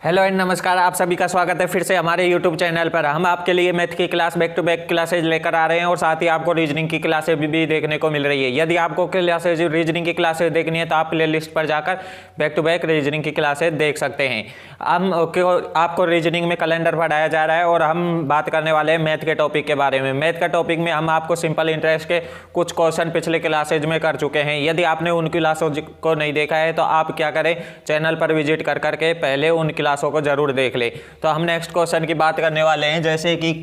Hello and नमस्कार, आप सभी का स्वागत है फिर से हमारे यूट्यूब चैनल पर। हम आपके लिए मैथ की class back to back classes लेकर आ रहे हैं और साथ ही आपको रीजनिंग की क्लासेज भी देखने को मिल रही है। यदि आपको क्लासेज रीजनिंग की क्लासेज देखनी है तो आप प्ले लिस्ट पर जाकर बैक टू बैक रीजनिंग की क्लासेज देख सकते हैं। हम आपको रीजनिंग में कैलेंडर पढ़ाया जा रहा है और हम बात करने वाले हैं मैथ के टॉपिक के बारे में। मैथ का टॉपिक में हम आपको सिंपल इंटरेस्ट के कुछ क्वेश्चन पिछले क्लासेज में कर चुके हैं। यदि आपने उन क्लासों को नहीं देखा है तो आप क्या करें, चैनल पर विजिट कर करके पहले उन क्लासों को जरूर देख ले। तो हम नेक्स्ट क्वेश्चन की बात करने वाले हैं, जैसे कि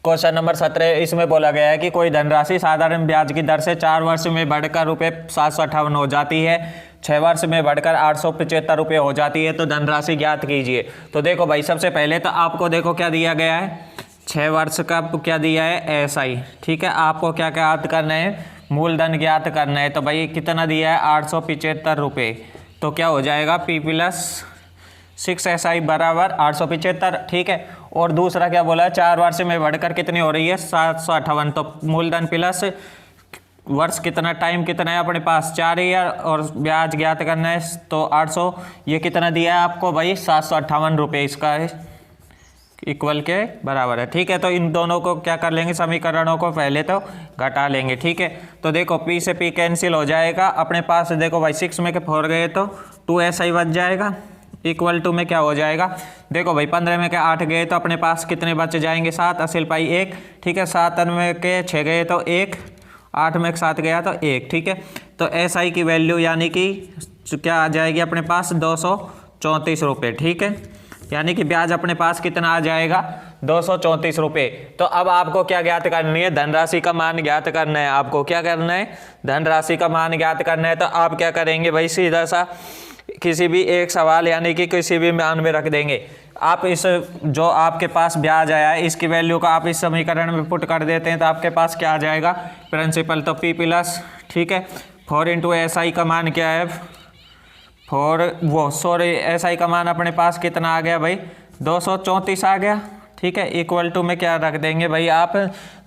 क्वेश्चन नंबर 17। इसमें बोला गया है कि कोई धनराशि साधारण ब्याज की दर से 4 वर्ष में बढ़कर ₹758 हो जाती है, 6 वर्ष में बढ़कर ₹875 हो जाती है, तो धनराशि ज्ञात कीजिए। तो देखो भाई, सबसे पहले तो आपको देखो क्या दिया गया है, 6 वर्ष का क्या दिया है, SI। ठीक है, आपको क्या ज्ञात करना है, मूलधन ज्ञात करना है। तो भाई कितना दिया है, ₹875। तो क्या हो जाएगा, P + 6SI बराबर 875। ठीक है, और दूसरा क्या बोला है, 4 वर्ष में बढ़कर कितनी हो रही है, 758। तो मूलधन प्लस वर्ष कितना, टाइम कितना है अपने पास, 4 ईयर, और ब्याज ज्ञात करना है तो 800। ये कितना दिया है आपको भाई, ₹758 इसका है, इक्वल के बराबर है। ठीक है, तो इन दोनों को क्या कर लेंगे, समीकरणों को पहले तो घटा लेंगे। ठीक है, तो देखो P से P कैंसिल हो जाएगा अपने पास। देखो भाई 6 में के 4 गए तो 2SI बच जाएगा, इक्वल टू में क्या हो जाएगा, देखो भाई 15 में के 8 गए तो अपने पास कितने बच जाएंगे, 7, असिल पाई 1। ठीक है, 7 में के 6 गए तो 1, 8 में के 7 गया तो 1। ठीक है, तो SI की वैल्यू यानी कि क्या आ जाएगी अपने पास, ₹234। ठीक है, यानी कि ब्याज अपने पास कितना आ जाएगा, ₹234। तो अब आपको क्या ज्ञात करनी है, धनराशि का मान ज्ञात करना है। आपको क्या करना है, धनराशि का मान ज्ञात करना है। तो आप क्या करेंगे भाई, सीधा सा किसी भी एक सवाल यानी कि किसी भी मान में रख देंगे। आप इस जो आपके पास ब्याज आया है इसकी वैल्यू को आप इस समीकरण में पुट कर देते हैं तो आपके पास क्या आ जाएगा, प्रिंसिपल। तो P + ठीक है 4 × SI का मान क्या है, SI का मान अपने पास कितना आ गया भाई, 234 आ गया। ठीक है, इक्वल टू में क्या रख देंगे भाई आप,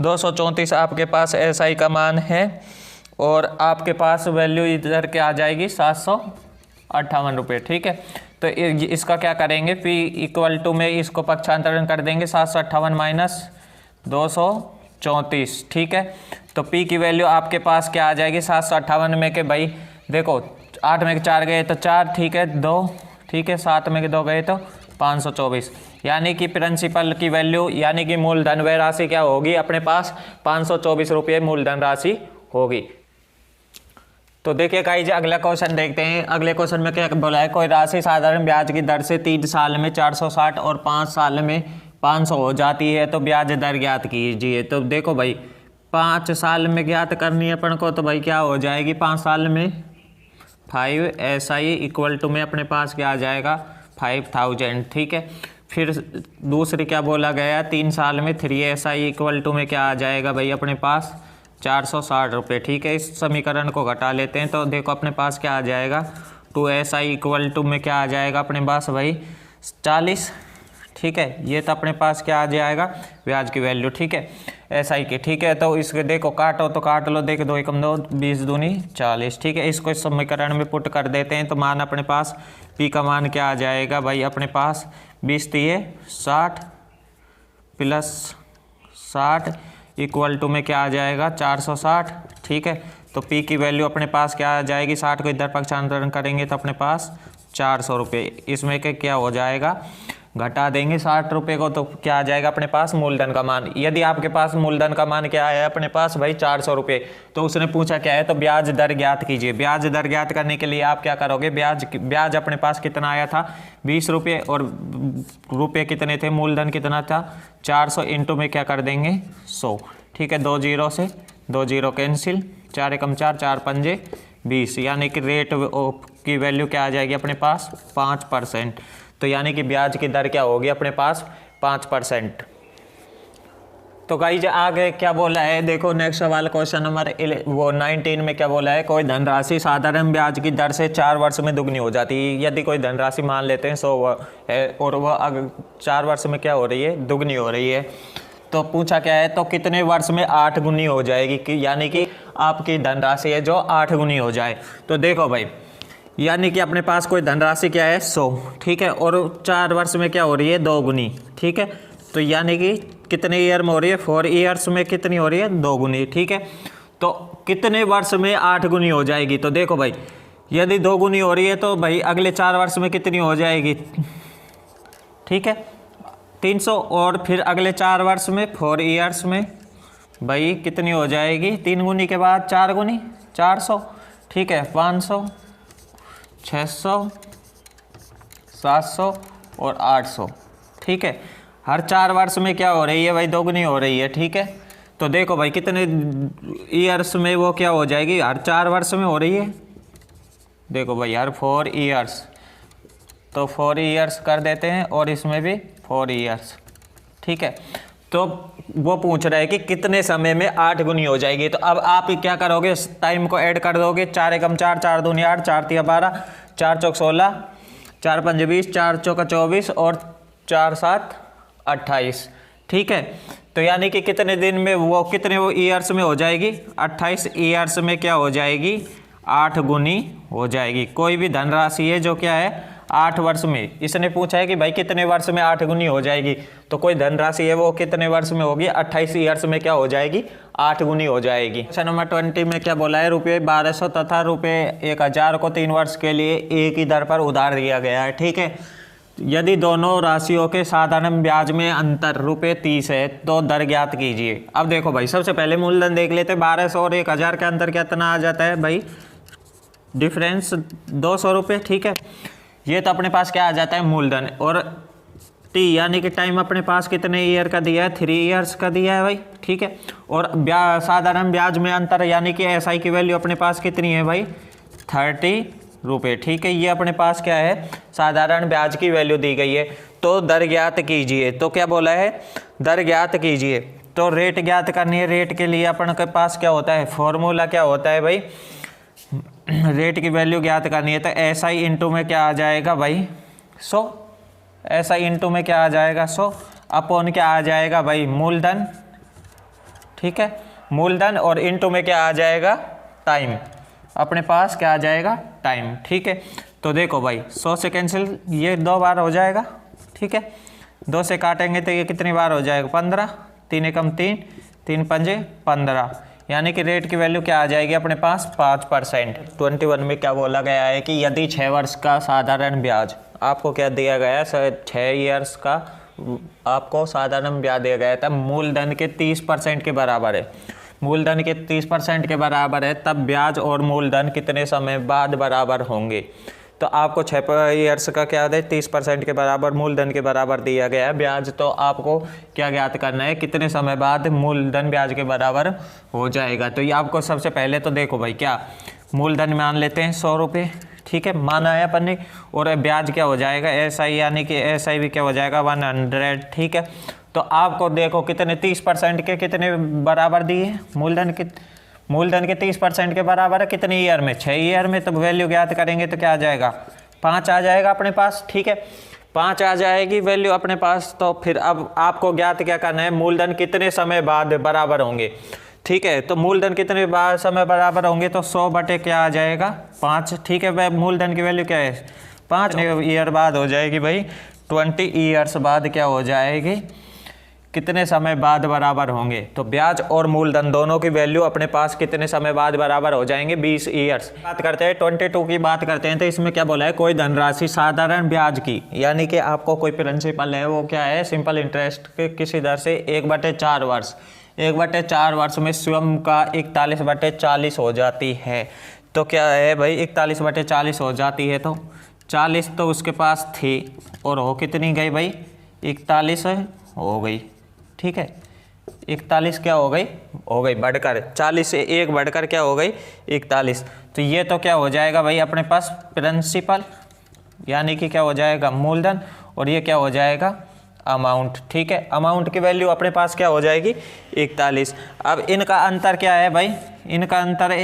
234 आपके पास SI का मान है और आपके पास वैल्यू इधर के आ जाएगी ₹758। ठीक है, तो इसका क्या करेंगे, P इक्वल टू में इसको पक्षांतरण कर देंगे, 758 - 234। ठीक है, तो P की वैल्यू आपके पास क्या आ जाएगी, 758 में के भाई देखो 8 में के 4 गए तो 4, ठीक है 2, ठीक है 7 में के 2 गए तो 524। यानी कि प्रिंसिपल की वैल्यू यानी कि मूलधन वह राशि क्या होगी अपने पास, ₹524 मूलधन राशि होगी। तो देखिए गाइस, अगला क्वेश्चन देखते हैं। अगले क्वेश्चन में क्या बोला है, कोई राशि साधारण ब्याज की दर से 3 साल में 460 और 5 साल में 500 हो जाती है, तो ब्याज दर ज्ञात कीजिए। तो देखो भाई 5 साल में ज्ञात करनी है अपन को, तो भाई क्या हो जाएगी, 5 साल में 5SI इक्वल टू में अपने पास क्या आ जाएगा, 5000। ठीक है, फिर दूसरी क्या बोला गया, 3 साल में 3SI इक्वल टू में क्या आ जाएगा भाई अपने पास, ₹460। ठीक है, इस समीकरण को घटा लेते हैं तो देखो अपने पास क्या आ जाएगा, 2SI इक्वल टू में क्या आ जाएगा अपने पास भाई 40। ठीक है, ये तो अपने पास क्या आ जाएगा, ब्याज की वैल्यू। ठीक है, SI की। ठीक है, तो इसके देखो काटो तो काट लो, देखो 2 एकम 2, 20 दूनी 40। ठीक है, इसको इस समीकरण में पुट कर देते हैं तो मान अपने पास P का मान क्या आ जाएगा भाई अपने पास, 20 × 60 + 60 इक्वल टू में क्या आ जाएगा, 460। ठीक है, तो P की वैल्यू अपने पास क्या आ जाएगी, 60 को इधर पक्षांतरण करेंगे तो अपने पास ₹400। इसमें के क्या हो जाएगा, घटा देंगे ₹60 को तो क्या आ जाएगा अपने पास, मूलधन का मान। यदि आपके पास मूलधन का मान क्या है अपने पास भाई ₹400, तो उसने पूछा क्या है, तो ब्याज दर ज्ञात कीजिए। ब्याज दर ज्ञात करने के लिए आप क्या करोगे, ब्याज अपने पास कितना आया था, ₹20, और रुपये कितने थे, मूलधन कितना था 400, इंटू में क्या कर देंगे 100। ठीक है, 2 0 से 2 0 कैंसिल, 4 एकम 4, 4 पंजे 20, यानी कि रेट की वैल्यू क्या आ जाएगी अपने पास, 5%। तो यानी कि ब्याज की दर क्या होगी अपने पास, 5%। तो गाइस आगे क्या बोला है, देखो नेक्स्ट सवाल क्वेश्चन नंबर 19 में क्या बोला है, कोई धनराशि साधारण ब्याज की दर से 4 वर्ष में दुगनी हो जाती है। यदि कोई धनराशि मान लेते हैं 100 है और वह अगर 4 वर्ष में क्या हो रही है, दुगनी हो रही है, तो पूछा क्या है, तो कितने वर्ष में 8 गुनी हो जाएगी, यानी कि आपकी धनराशि है जो 8 गुनी हो जाए। तो देखो भाई यानी कि अपने पास कोई धनराशि क्या है 100, ठीक है, और 4 वर्ष में क्या हो रही है 2 गुनी, ठीक है। तो यानी कि कितने ईयर में हो रही है 4 ईयर्स में कितनी हो रही है 2 गुनी, ठीक है। तो कितने वर्ष में 8 गुनी हो जाएगी, तो देखो भाई यदि 2 गुनी हो रही है तो भाई अगले 4 वर्ष में कितनी हो जाएगी, ठीक है 300, और फिर अगले 4 वर्ष में 4 ईयर्स में भाई कितनी हो जाएगी 3 गुनी के बाद 4 गुनी 400, ठीक है 500, 600, 700 और 800, ठीक है। हर 4 वर्ष में क्या हो रही है भाई 2 गुनी हो रही है, ठीक है। तो देखो भाई कितने ईयर्स में वो क्या हो जाएगी, हर 4 वर्ष में हो रही है, देखो भाई हर 4 ईयर्स, तो 4 ईयर्स कर देते हैं और इसमें भी 4 ईयर्स, ठीक है। तो वो पूछ रहा है कि कितने समय में 8 गुनी हो जाएगी। तो अब आप क्या करोगे, टाइम को ऐड कर दोगे, 4 एकम 4, 4 दूनी 8, 4 तिया 12, 4 चौक 16, 4 पंज 20, 4 चौका 24 और 4 7 28, ठीक है। तो यानी कि कितने दिन में वो कितने वो ईयर्स में हो जाएगी 28 ईयर्स में क्या हो जाएगी 8 गुनी हो जाएगी। कोई भी धनराशि है जो क्या है 8 वर्ष में, इसने पूछा है कि भाई कितने वर्ष में 8 गुनी हो जाएगी, तो कोई धनराशि है वो कितने वर्ष में होगी 28 ईयर्स में क्या हो जाएगी 8 गुनी हो जाएगी। क्वेश्चन नंबर 20 में क्या बोला है, रुपये 1200 तथा रुपये 1000 को 3 वर्ष के लिए एक ही दर पर उधार दिया गया है, ठीक है। यदि दोनों राशियों के साधारण ब्याज में अंतर रुपये 30 है तो दर ज्ञात कीजिए। अब देखो भाई सबसे पहले मूलधन देख लेते हैं, 1200 और 1000 के अंतर कितना आ जाता है भाई, डिफरेंस 200 रुपये, ठीक है। ये तो अपने पास क्या आ जाता है मूलधन, और टी यानी कि टाइम अपने पास कितने ईयर का दिया है 3 ईयर्स का दिया है भाई, ठीक है। और साधारण ब्याज में अंतर यानी कि एसआई की वैल्यू अपने पास कितनी है भाई 30 रुपये, ठीक है। ये अपने पास क्या है साधारण ब्याज की वैल्यू दी गई है। तो दर ज्ञात कीजिए, तो क्या बोला है दर ज्ञात कीजिए, तो रेट ज्ञात करनी है। रेट के लिए अपन के पास क्या होता है फॉर्मूला क्या होता है भाई, रेट की वैल्यू ज्ञात करनी है तो एस आई इंटू में क्या आ जाएगा भाई 100, एस आई इंटू में क्या आ जाएगा 100 अपॉन क्या आ जाएगा भाई मूलधन, ठीक है मूलधन, और इंटू में क्या आ जाएगा टाइम, अपने पास क्या आ जाएगा टाइम, ठीक है। तो देखो भाई 100 से कैंसिल ये 2 बार हो जाएगा, ठीक है 2 से काटेंगे तो ये कितनी बार हो जाएगा 15, 3 एकम 3, 3 पंजे 15, यानी कि रेट की वैल्यू क्या आ जाएगी अपने पास 5%। 21 में क्या बोला गया है कि यदि 6 वर्ष का साधारण ब्याज, आपको क्या दिया गया है 6 ईयर्स का आपको साधारण ब्याज दिया गया था, मूलधन के 30% के बराबर है, मूलधन के 30% के बराबर है, तब ब्याज और मूलधन कितने समय बाद बराबर होंगे। तो आपको 6 ईयर्स का क्या है 30% के बराबर मूलधन के बराबर दिया गया है ब्याज, तो आपको क्या ज्ञात करना है कितने समय बाद मूलधन ब्याज के बराबर हो जाएगा। तो ये आपको सबसे पहले तो देखो भाई क्या मूलधन मान लेते हैं 100 रुपये, ठीक है माना है अपन ने, और ब्याज क्या हो जाएगा एस आई यानी कि एस आई भी क्या हो जाएगा 100, ठीक है। तो आपको देखो कितने 30% के कितने बराबर दिए मूलधन के 30% के बराबर है कितने ईयर में 6 ईयर में, तो वैल्यू ज्ञात करेंगे तो क्या आ जाएगा 5 आ जाएगा अपने पास, ठीक है 5 आ जाएगी वैल्यू अपने पास। तो फिर अब आपको ज्ञात क्या करना है मूलधन कितने समय बाद बराबर होंगे, ठीक है। तो मूलधन कितने समय बराबर होंगे तो 100 बटे क्या आ जाएगा 5, ठीक है। मूलधन की वैल्यू क्या है 5 ईयर बाद हो जाएगी भाई 20 ईयर्स बाद क्या हो जाएगी कितने समय बाद बराबर होंगे। तो ब्याज और मूलधन दोनों की वैल्यू अपने पास कितने समय बाद बराबर हो जाएंगे 20 ईयर्स। बात करते हैं 22 की बात करते हैं, तो इसमें क्या बोला है कोई धनराशि साधारण ब्याज की यानी कि आपको कोई प्रिंसिपल है वो क्या है सिंपल इंटरेस्ट के किसी दर से 1/4 वर्ष 1/4 वर्ष में स्वयं का 41/40 हो जाती है। तो क्या है भाई 41/40 हो जाती है, तो 40 तो उसके पास थी और हो कितनी गई भाई 41 हो गई, ठीक है 41 क्या हो गई बढ़कर 40 से 1 बढ़कर क्या हो गई 41। तो ये तो क्या हो जाएगा भाई अपने पास प्रिंसिपल यानी कि क्या हो जाएगा मूलधन, और ये क्या हो जाएगा अमाउंट, ठीक है। अमाउंट की वैल्यू अपने पास क्या हो जाएगी 41। अब इनका अंतर क्या है भाई, इनका अंतर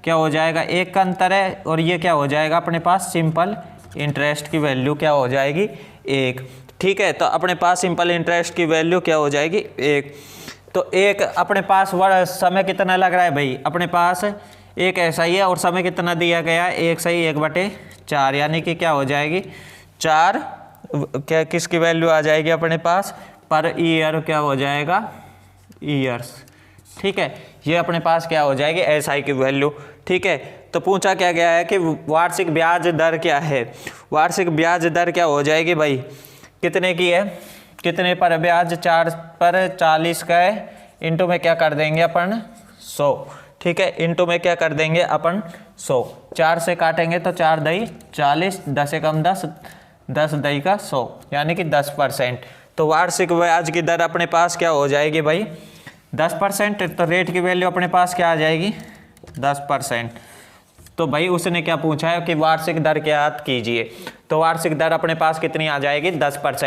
क्या हो जाएगा 1 का अंतर है, और ये क्या हो जाएगा अपने पास सिंपल इंटरेस्ट की वैल्यू क्या हो जाएगी 1, ठीक है। तो अपने पास सिंपल इंटरेस्ट की वैल्यू क्या हो जाएगी 1। तो 1 अपने पास समय कितना लग रहा है भाई अपने पास एक ऐसा ही है और समय कितना दिया गया है, 1/4, यानी कि क्या हो जाएगी 4, क्या किसकी वैल्यू आ जाएगी अपने पास, पर ईयर क्या हो जाएगा, ईयर्स। ठीक है, ये अपने पास क्या हो जाएगी एसआई की वैल्यू। ठीक है, तो पूछा क्या गया है कि वार्षिक ब्याज दर क्या है। वार्षिक ब्याज दर क्या हो जाएगी भाई, कितने की है, कितने पर ब्याज, 4 पर 40 का है, इंटू में क्या कर देंगे अपन 100। ठीक है, इंटू में क्या कर देंगे अपन 100, 4 से काटेंगे तो 4 दही 40, 10 से कम 10, 10 दही का 100, यानी कि 10%। तो वार्षिक ब्याज की दर अपने पास क्या हो जाएगी भाई 10%। तो रेट की वैल्यू अपने पास क्या आ जाएगी 10%। तो भाई उसने क्या पूछा है कि वार्षिक दर क्या कीजिए, तो वार्षिक दर अपने पास कितनी आ जाएगी 10%।